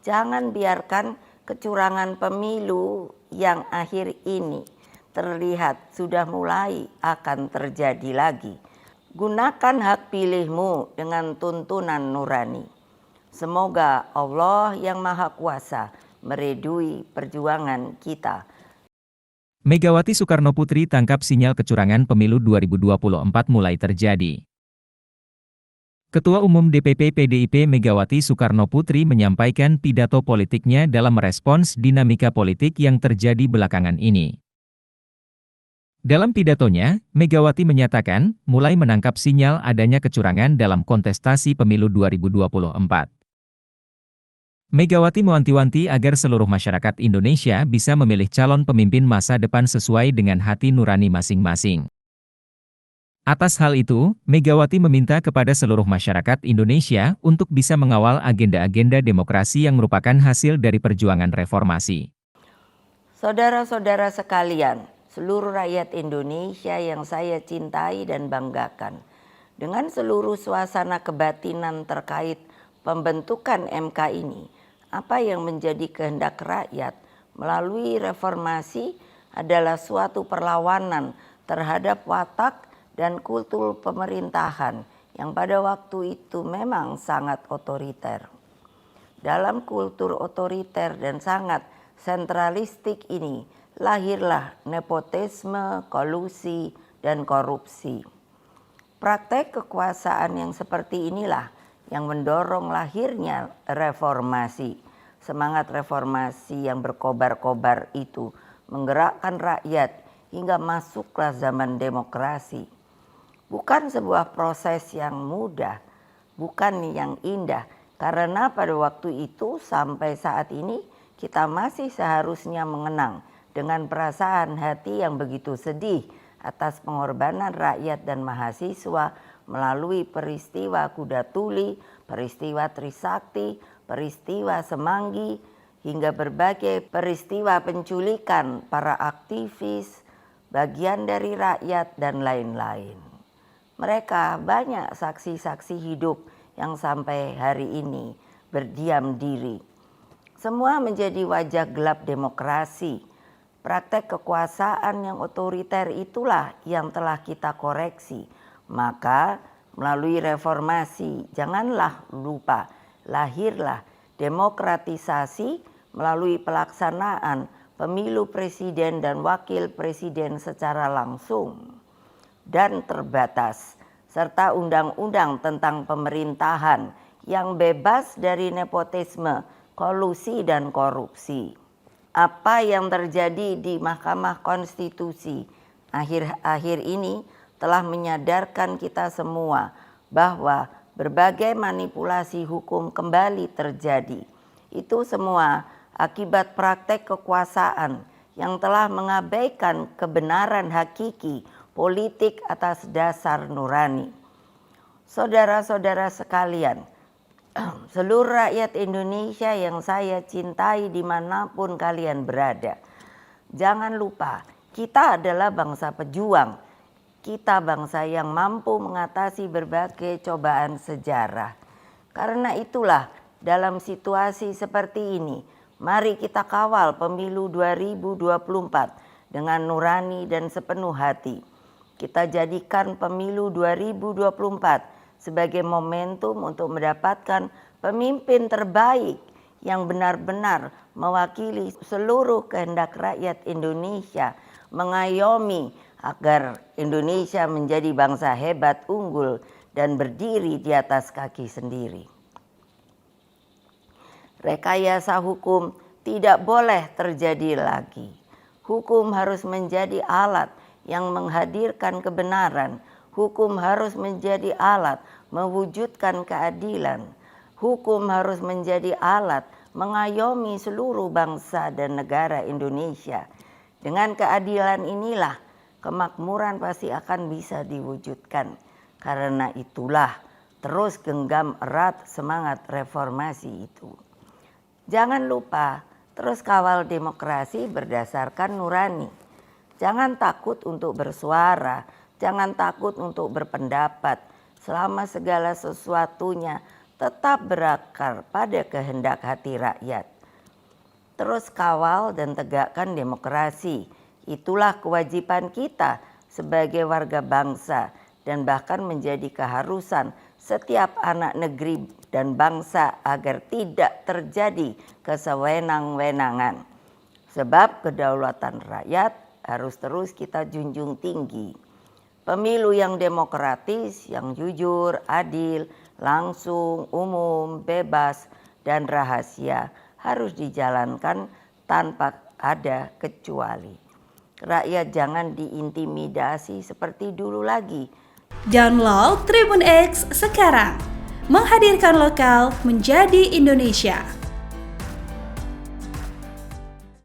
Jangan biarkan kecurangan pemilu yang akhir ini terlihat sudah mulai akan terjadi lagi. Gunakan hak pilihmu dengan tuntunan nurani. Semoga Allah yang Maha Kuasa meridui perjuangan kita. Megawati Soekarnoputri tangkap sinyal kecurangan pemilu 2024 mulai terjadi. Ketua Umum DPP PDIP Megawati Soekarnoputri menyampaikan pidato politiknya dalam merespons dinamika politik yang terjadi belakangan ini. Dalam pidatonya, Megawati menyatakan mulai menangkap sinyal adanya kecurangan dalam kontestasi pemilu 2024. Megawati mewanti-wanti agar seluruh masyarakat Indonesia bisa memilih calon pemimpin masa depan sesuai dengan hati nurani masing-masing. Atas hal itu, Megawati meminta kepada seluruh masyarakat Indonesia untuk bisa mengawal agenda-agenda demokrasi yang merupakan hasil dari perjuangan reformasi. Saudara-saudara sekalian, seluruh rakyat Indonesia yang saya cintai dan banggakan, dengan seluruh suasana kebatinan terkait pembentukan MK ini, apa yang menjadi kehendak rakyat melalui reformasi adalah suatu perlawanan terhadap watak dan kultur pemerintahan yang pada waktu itu memang sangat otoriter. Dalam kultur otoriter dan sangat sentralistik ini lahirlah nepotisme, kolusi, dan korupsi. Praktek kekuasaan yang seperti inilah yang mendorong lahirnya reformasi. Semangat reformasi yang berkobar-kobar itu menggerakkan rakyat hingga masuklah zaman demokrasi. Bukan sebuah proses yang mudah, bukan yang indah, karena pada waktu itu sampai saat ini kita masih seharusnya mengenang dengan perasaan hati yang begitu sedih atas pengorbanan rakyat dan mahasiswa melalui peristiwa Kuda Tuli, peristiwa Trisakti, peristiwa Semanggi, hingga berbagai peristiwa penculikan para aktivis, bagian dari rakyat, dan lain-lain. Mereka banyak saksi-saksi hidup yang sampai hari ini berdiam diri. Semua menjadi wajah gelap demokrasi. Praktek kekuasaan yang otoriter itulah yang telah kita koreksi. Maka melalui reformasi janganlah lupa lahirlah demokratisasi melalui pelaksanaan pemilu presiden dan wakil presiden secara langsung dan terbatas, serta undang-undang tentang pemerintahan yang bebas dari nepotisme, kolusi, dan korupsi. Apa yang terjadi di Mahkamah Konstitusi akhir-akhir ini telah menyadarkan kita semua bahwa berbagai manipulasi hukum kembali terjadi. Itu semua akibat praktek kekuasaan yang telah mengabaikan kebenaran hakiki politik atas dasar nurani. Saudara-saudara sekalian, seluruh rakyat Indonesia yang saya cintai dimanapun kalian berada, jangan lupa kita adalah bangsa pejuang. Kita bangsa yang mampu mengatasi berbagai cobaan sejarah. Karena itulah dalam situasi seperti ini, mari kita kawal pemilu 2024 dengan nurani dan sepenuh hati. Kita jadikan pemilu 2024 sebagai momentum untuk mendapatkan pemimpin terbaik yang benar-benar mewakili seluruh kehendak rakyat Indonesia, mengayomi agar Indonesia menjadi bangsa hebat, unggul, dan berdiri di atas kaki sendiri. Rekayasa hukum tidak boleh terjadi lagi. Hukum harus menjadi alat yang menghadirkan kebenaran. Hukum harus menjadi alat mewujudkan keadilan. Hukum harus menjadi alat mengayomi seluruh bangsa dan negara Indonesia. Dengan keadilan inilah kemakmuran pasti akan bisa diwujudkan. Karena itulah terus genggam erat semangat reformasi itu. Jangan lupa terus kawal demokrasi berdasarkan nurani. Jangan takut untuk bersuara, jangan takut untuk berpendapat. Selama segala sesuatunya tetap berakar pada kehendak hati rakyat. Terus kawal dan tegakkan demokrasi. Itulah kewajiban kita sebagai warga bangsa dan bahkan menjadi keharusan setiap anak negeri dan bangsa agar tidak terjadi kesewenang-wenangan. Sebab kedaulatan rakyat harus terus kita junjung tinggi. Pemilu yang demokratis, yang jujur, adil, langsung, umum, bebas, dan rahasia harus dijalankan tanpa ada kecuali. Rakyat jangan diintimidasi seperti dulu lagi. Download Tribun X sekarang, menghadirkan lokal menjadi Indonesia.